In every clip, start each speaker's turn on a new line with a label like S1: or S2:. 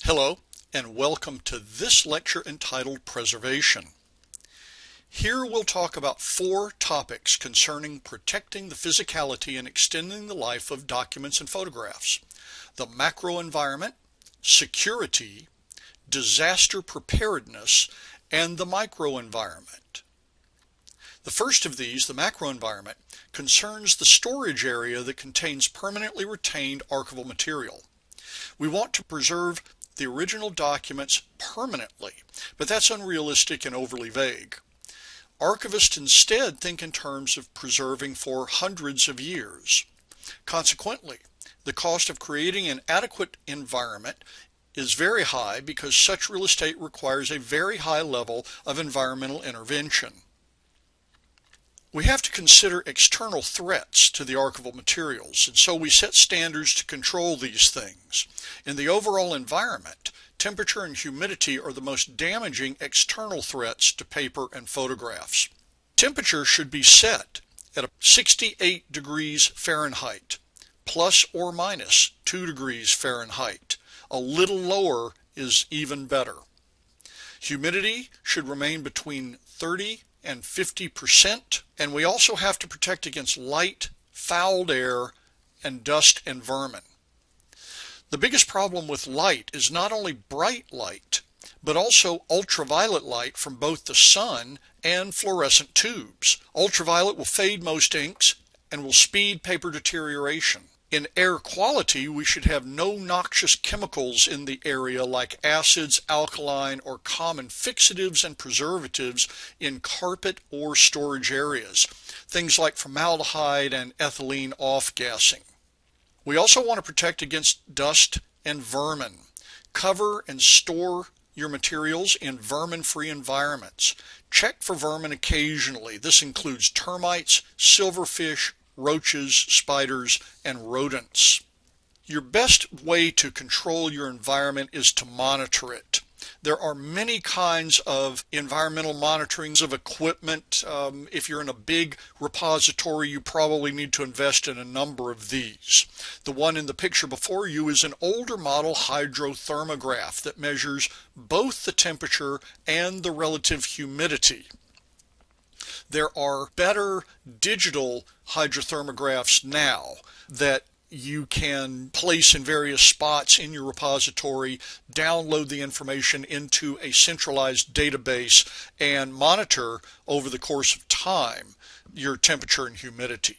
S1: Hello, and welcome to this lecture entitled Preservation. Here we'll talk about 4 topics concerning protecting the physicality and extending the life of documents and photographs: the macro environment, security, disaster preparedness, and the micro environment. The first of these, the macro environment, concerns the storage area that contains permanently retained archival material. We want to preserve the original documents permanently, but that's unrealistic and overly vague. Archivists instead think in terms of preserving for hundreds of years. Consequently, the cost of creating an adequate environment is very high because such real estate requires a very high level of environmental intervention. We have to consider external threats to the archival materials, and so we set standards to control these things. In the overall environment, temperature and humidity are the most damaging external threats to paper and photographs. Temperature should be set at 68 degrees Fahrenheit, plus or minus 2 degrees Fahrenheit. A little lower is even better. Humidity should remain between 30 and 50%, and we also have to protect against light, fouled air, and dust and vermin. The biggest problem with light is not only bright light, but also ultraviolet light from both the sun and fluorescent tubes. Ultraviolet will fade most inks and will speed paper deterioration. In air quality, we should have no noxious chemicals in the area like acids, alkaline, or common fixatives and preservatives in carpet or storage areas, things like formaldehyde and ethylene off-gassing. We also want to protect against dust and vermin. Cover and store your materials in vermin-free environments. Check for vermin occasionally. This includes termites, silverfish, roaches, spiders, and rodents. Your best way to control your environment is to monitor it. There are many kinds of environmental monitorings of equipment. If you're in a big repository, you probably need to invest in a number of these. The one in the picture before you is an older model hydrothermograph that measures both the temperature and the relative humidity. There are better digital hydrothermographs now that you can place in various spots in your repository, download the information into a centralized database, and monitor over the course of time your temperature and humidity.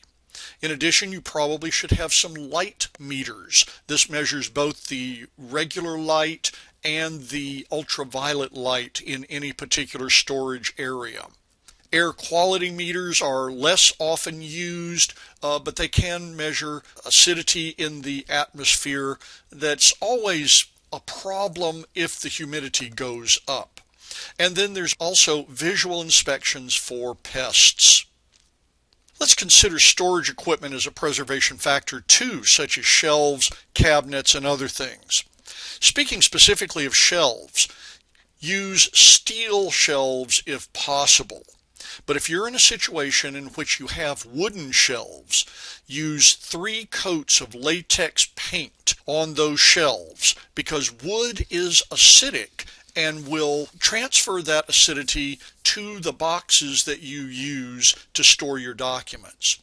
S1: In addition, you probably should have some light meters. This measures both the regular light and the ultraviolet light in any particular storage area. Air quality meters are less often used, but they can measure acidity in the atmosphere. That's always a problem if the humidity goes up. And then there's also visual inspections for pests. Let's consider storage equipment as a preservation factor too, such as shelves, cabinets, and other things. Speaking specifically of shelves, use steel shelves if possible. But if you're in a situation in which you have wooden shelves, use 3 coats of latex paint on those shelves because wood is acidic and will transfer that acidity to the boxes that you use to store your documents.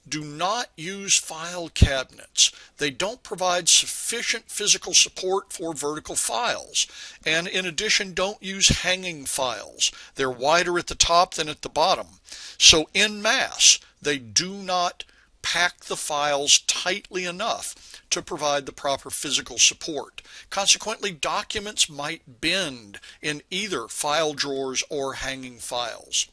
S1: Do not use file cabinets. They don't provide sufficient physical support for vertical files. And in addition, don't use hanging files. They're wider at the top than at the bottom. So en masse, they do not pack the files tightly enough to provide the proper physical support. Consequently, documents might bend in either file drawers or hanging files.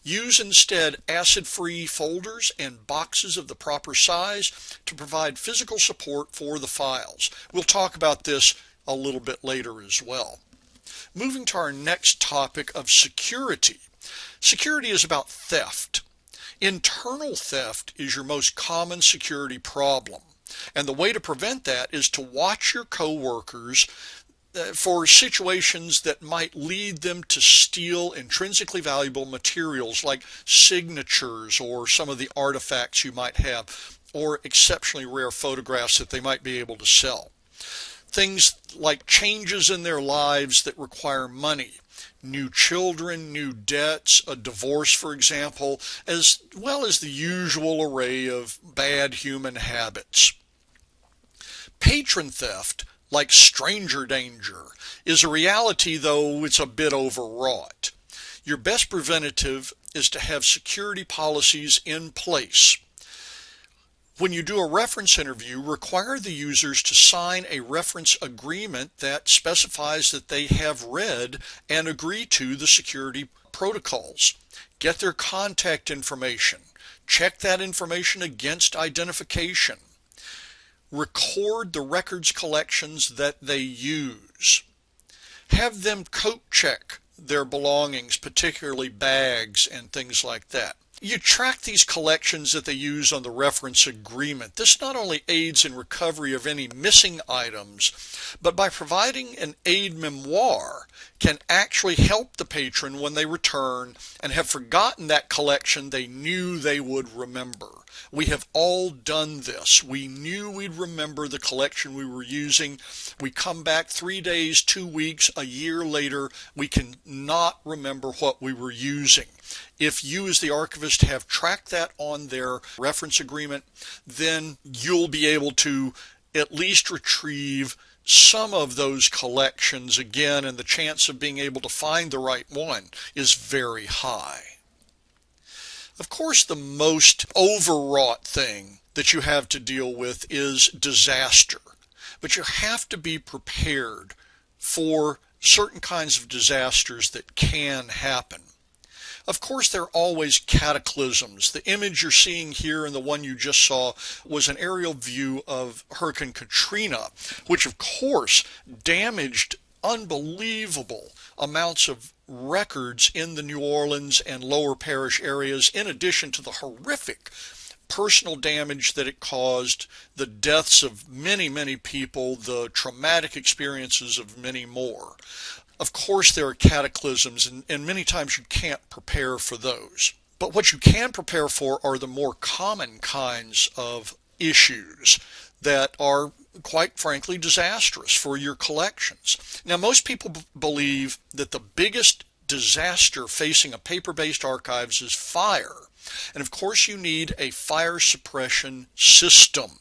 S1: Use instead acid-free folders and boxes of the proper size to provide physical support for the files. We'll talk about this a little bit later as well. Moving to our next topic of security. Security is about theft. Internal theft is your most common security problem. And the way to prevent that is to watch your coworkers for situations that might lead them to steal intrinsically valuable materials like signatures or some of the artifacts you might have, or exceptionally rare photographs that they might be able to sell. Things like changes in their lives that require money, new children, new debts, a divorce, for example, as well as the usual array of bad human habits. Patron theft, like stranger danger, is a reality, though it's a bit overwrought. Your best preventative is to have security policies in place. When you do a reference interview, require the users to sign a reference agreement that specifies that they have read and agree to the security protocols. Get their contact information. Check that information against identification. Record the records collections that they use. Have them coat check their belongings, particularly bags and things like that. You track these collections that they use on the reference agreement. This not only aids in recovery of any missing items, but by providing an aid memoir, can actually help the patron when they return and have forgotten that collection they knew they would remember. We have all done this. We knew we'd remember the collection we were using. We come back 3 days, 2 weeks, a year later, we can not remember what we were using. If you as the archivist have tracked that on their reference agreement, then you'll be able to at least retrieve some of those collections again, and the chance of being able to find the right one is very high. Of course, the most overwrought thing that you have to deal with is disaster. But you have to be prepared for certain kinds of disasters that can happen. Of course, there are always cataclysms. The image you're seeing here and the one you just saw was an aerial view of Hurricane Katrina, which of course damaged unbelievable amounts of records in the New Orleans and Lower Parish areas, in addition to the horrific personal damage that it caused, the deaths of many, many people, the traumatic experiences of many more. Of course, there are cataclysms, and many times you can't prepare for those. But what you can prepare for are the more common kinds of issues that are, quite frankly, disastrous for your collections. Now, most people believe that the biggest disaster facing a paper-based archives is fire. And of course, you need a fire suppression system.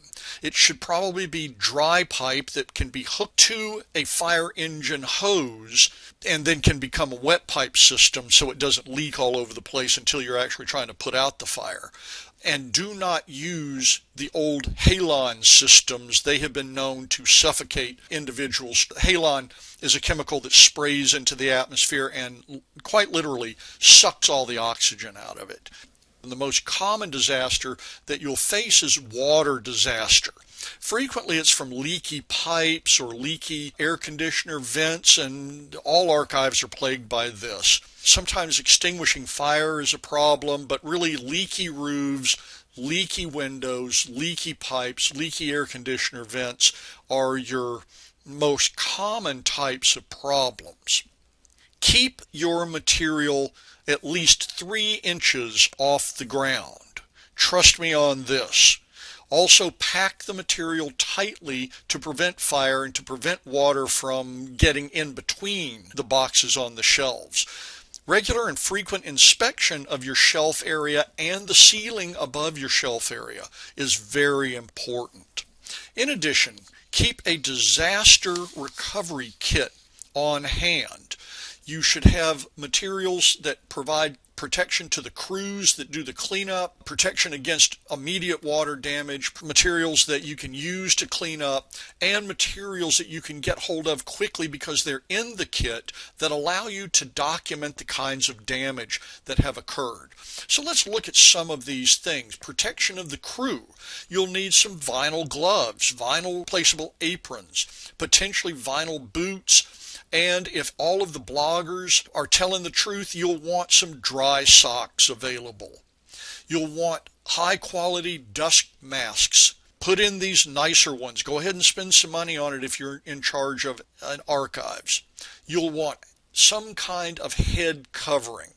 S1: It should probably be dry pipe that can be hooked to a fire engine hose and then can become a wet pipe system so it doesn't leak all over the place until you're actually trying to put out the fire. And do not use the old halon systems. They have been known to suffocate individuals. Halon is a chemical that sprays into the atmosphere and quite literally sucks all the oxygen out of it. And the most common disaster that you'll face is water disaster. Frequently it's from leaky pipes or leaky air conditioner vents, and all archives are plagued by this. Sometimes extinguishing fire is a problem, but really leaky roofs, leaky windows, leaky pipes, leaky air conditioner vents are your most common types of problems. Keep your material at least 3 inches off the ground. Trust me on this. Also, pack the material tightly to prevent fire and to prevent water from getting in between the boxes on the shelves. Regular and frequent inspection of your shelf area and the ceiling above your shelf area is very important. In addition, keep a disaster recovery kit on hand. You should have materials that provide protection to the crews that do the cleanup, protection against immediate water damage, materials that you can use to clean up, and materials that you can get hold of quickly because they're in the kit that allow you to document the kinds of damage that have occurred. So let's look at some of these things. Protection of the crew. You'll need some vinyl gloves, vinyl placeable aprons, potentially vinyl boots, and if all of the bloggers are telling the truth, you'll want some dry socks available. You'll want high quality dust masks. Put in these nicer ones. Go ahead and spend some money on it if you're in charge of an archives. You'll want some kind of head covering.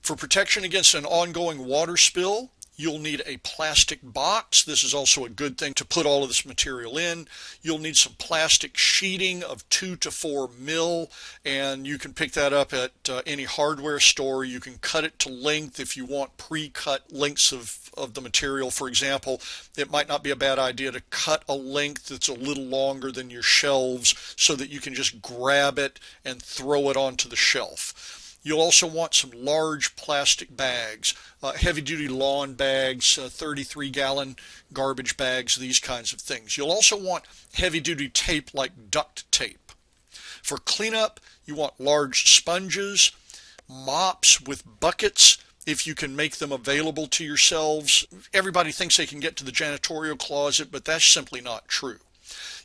S1: For protection against an ongoing water spill, You'll need a plastic box. This is also a good thing to put all of this material in. You'll need some plastic sheeting of 2 to 4 mil, and you can pick that up at any hardware store. You can cut it to length if you want pre-cut lengths of the material. For example, it might not be a bad idea to cut a length that's a little longer than your shelves so that you can just grab it and throw it onto the shelf. You'll also want some large plastic bags, heavy-duty lawn bags, 33-gallon garbage bags, these kinds of things. You'll also want heavy-duty tape like duct tape. For cleanup, you want large sponges, mops with buckets, if you can make them available to yourselves. Everybody thinks they can get to the janitorial closet, but that's simply not true.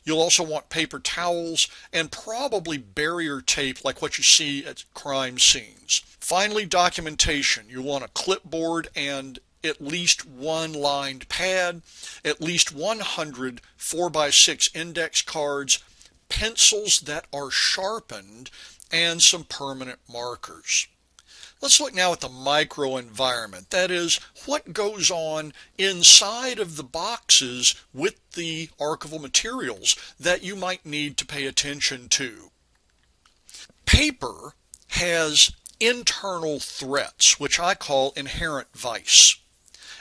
S1: You'll also want paper towels and probably barrier tape like what you see at crime scenes. Finally, documentation. You'll want a clipboard and at least one lined pad, at least 100 4x6 index cards, pencils that are sharpened, and some permanent markers. Let's look now at the microenvironment. That is, what goes on inside of the boxes with the archival materials that you might need to pay attention to. Paper has internal threats, which I call inherent vice.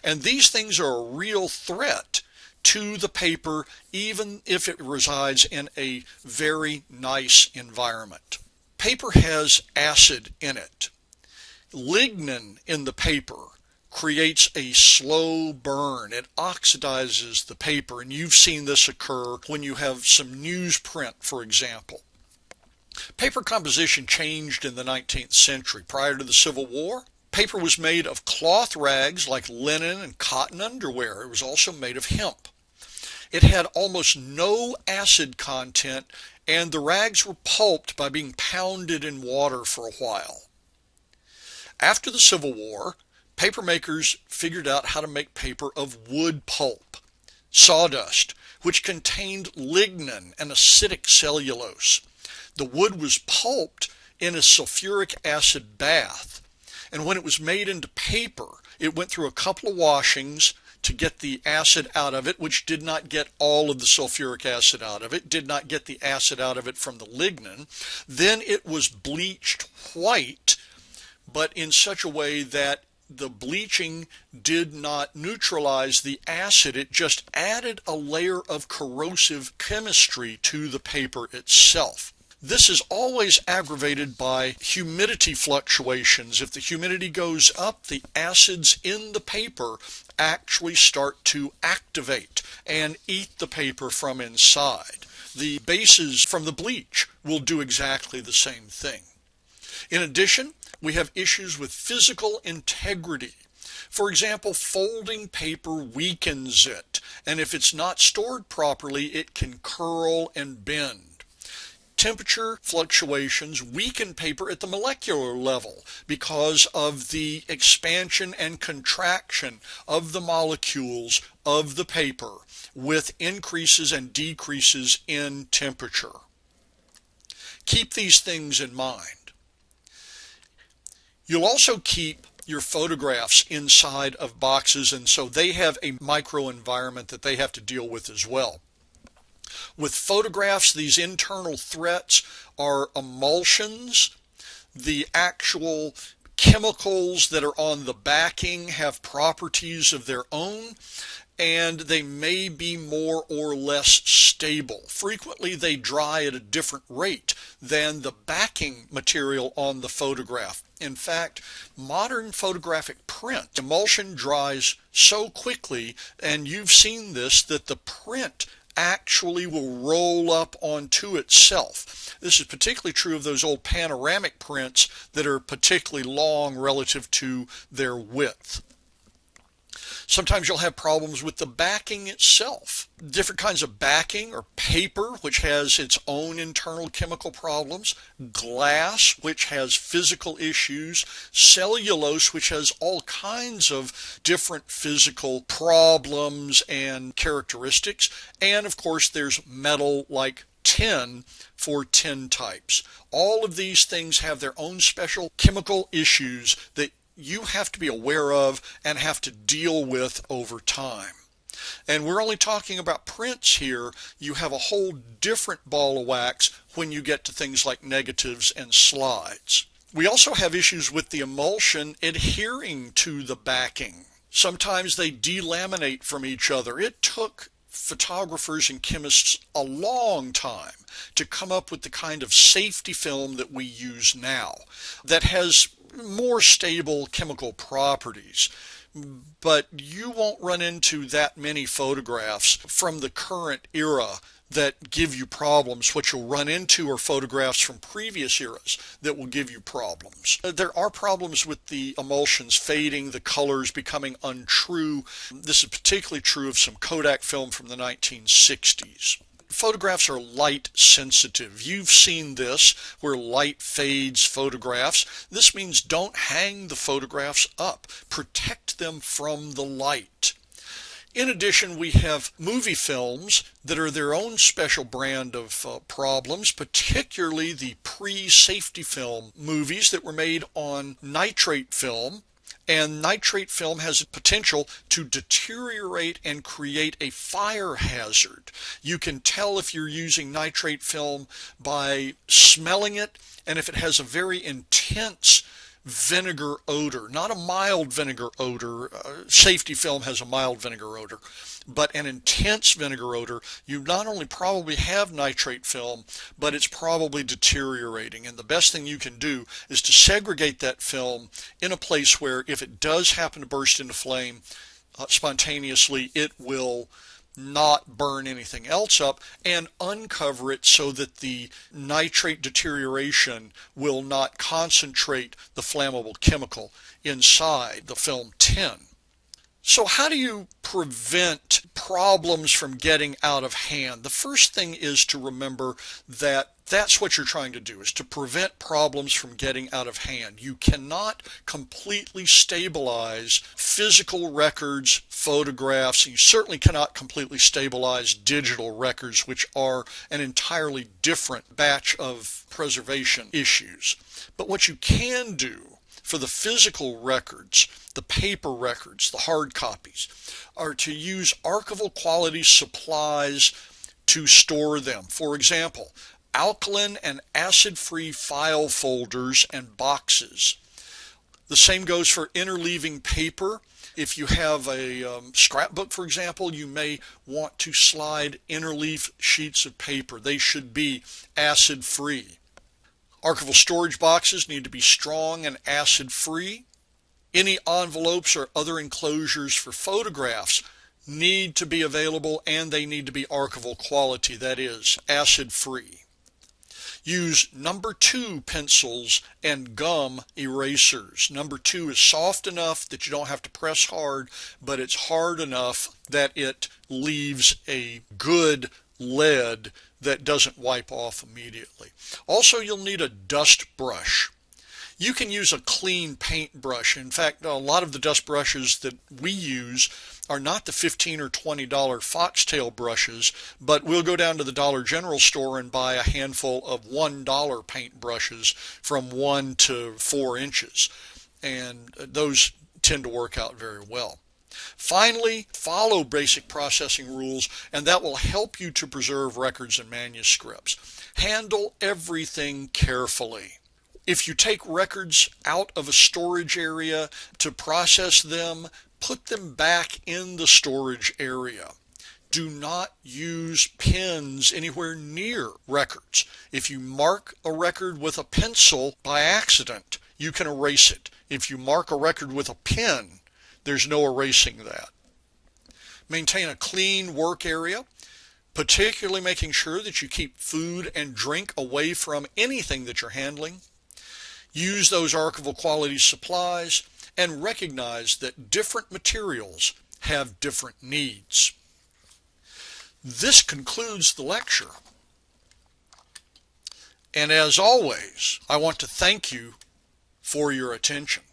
S1: And these things are a real threat to the paper, even if it resides in a very nice environment. Paper has acid in it. Lignin in the paper creates a slow burn. It oxidizes the paper, and you've seen this occur when you have some newsprint, for example. Paper composition changed in the 19th century. Prior to the Civil War, paper was made of cloth rags like linen and cotton underwear. It was also made of hemp. It had almost no acid content, and the rags were pulped by being pounded in water for a while. After the Civil War, paper makers figured out how to make paper of wood pulp, sawdust, which contained lignin and acidic cellulose. The wood was pulped in a sulfuric acid bath, and when it was made into paper, it went through a couple of washings to get the acid out of it, which did not get all of the sulfuric acid out of it, did not get the acid out of it from the lignin. Then it was bleached white, but in such a way that the bleaching did not neutralize the acid. It just added a layer of corrosive chemistry to the paper itself. This is always aggravated by humidity fluctuations. If the humidity goes up, the acids in the paper actually start to activate and eat the paper from inside. The bases from the bleach will do exactly the same thing. In addition, we have issues with physical integrity. For example, folding paper weakens it, and if it's not stored properly, it can curl and bend. Temperature fluctuations weaken paper at the molecular level because of the expansion and contraction of the molecules of the paper with increases and decreases in temperature. Keep these things in mind. You'll also keep your photographs inside of boxes, and so they have a microenvironment that they have to deal with as well. With photographs, these internal threats are emulsions. The actual chemicals that are on the backing have properties of their own, and they may be more or less stable. Frequently, they dry at a different rate than the backing material on the photograph. In fact, modern photographic print emulsion dries so quickly, and you've seen this, that the print actually will roll up onto itself. This is particularly true of those old panoramic prints that are particularly long relative to their width. Sometimes you'll have problems with the backing itself. Different kinds of backing or paper, which has its own internal chemical problems, glass, which has physical issues, cellulose, which has all kinds of different physical problems and characteristics, and of course there's metal like tin for tin types. All of these things have their own special chemical issues that you have to be aware of and have to deal with over time. And we're only talking about prints here. You have a whole different ball of wax when you get to things like negatives and slides. We also have issues with the emulsion adhering to the backing. Sometimes they delaminate from each other. It took photographers and chemists a long time to come up with the kind of safety film that we use now that has more stable chemical properties. But you won't run into that many photographs from the current era that give you problems. What you'll run into are photographs from previous eras that will give you problems. There are problems with the emulsions fading, the colors becoming untrue. This is particularly true of some Kodak film from the 1960s. Photographs are light sensitive. You've seen this where light fades photographs. This means don't hang the photographs up. Protect them from the light. In addition, we have movie films that are their own special brand of problems, particularly the pre-safety film movies that were made on nitrate film. And nitrate film has a potential to deteriorate and create a fire hazard. You can tell if you're using nitrate film by smelling it, and if it has a very intense vinegar odor, not a mild vinegar odor. Safety film has a mild vinegar odor, but an intense vinegar odor. You not only probably have nitrate film, but it's probably deteriorating. And the best thing you can do is to segregate that film in a place where if it does happen to burst into flame spontaneously, it will not burn anything else up, and uncover it so that the nitrate deterioration will not concentrate the flammable chemical inside the film tin. So how do you prevent problems from getting out of hand? The first thing is to remember that that's what you're trying to do, is to prevent problems from getting out of hand. You cannot completely stabilize physical records, photographs. You certainly cannot completely stabilize digital records, which are an entirely different batch of preservation issues. But what you can do for the physical records, the paper records, the hard copies, are to use archival quality supplies to store them. For example, alkaline and acid-free file folders and boxes. The same goes for interleaving paper. If you have a scrapbook, for example, you may want to slide interleaf sheets of paper. They should be acid-free. Archival storage boxes need to be strong and acid-free. Any envelopes or other enclosures for photographs need to be available, and they need to be archival quality, that is, acid-free. Use number 2 pencils and gum erasers. Number 2 is soft enough that you don't have to press hard, but it's hard enough that it leaves a good lead that doesn't wipe off immediately. Also, you'll need a dust brush. You can use a clean paintbrush. In fact, a lot of the dust brushes that we use are not the $15 or $20 foxtail brushes, but we'll go down to the Dollar General store and buy a handful of $1 paint brushes from 1 to 4 inches. And those tend to work out very well. Finally, follow basic processing rules, and that will help you to preserve records and manuscripts. Handle everything carefully. If you take records out of a storage area to process them, put them back in the storage area. Do not use pens anywhere near records. If you mark a record with a pencil by accident, you can erase it. If you mark a record with a pen, there's no erasing that. Maintain a clean work area, particularly making sure that you keep food and drink away from anything that you're handling. Use those archival quality supplies and recognize that different materials have different needs. This concludes the lecture. And as always, I want to thank you for your attention.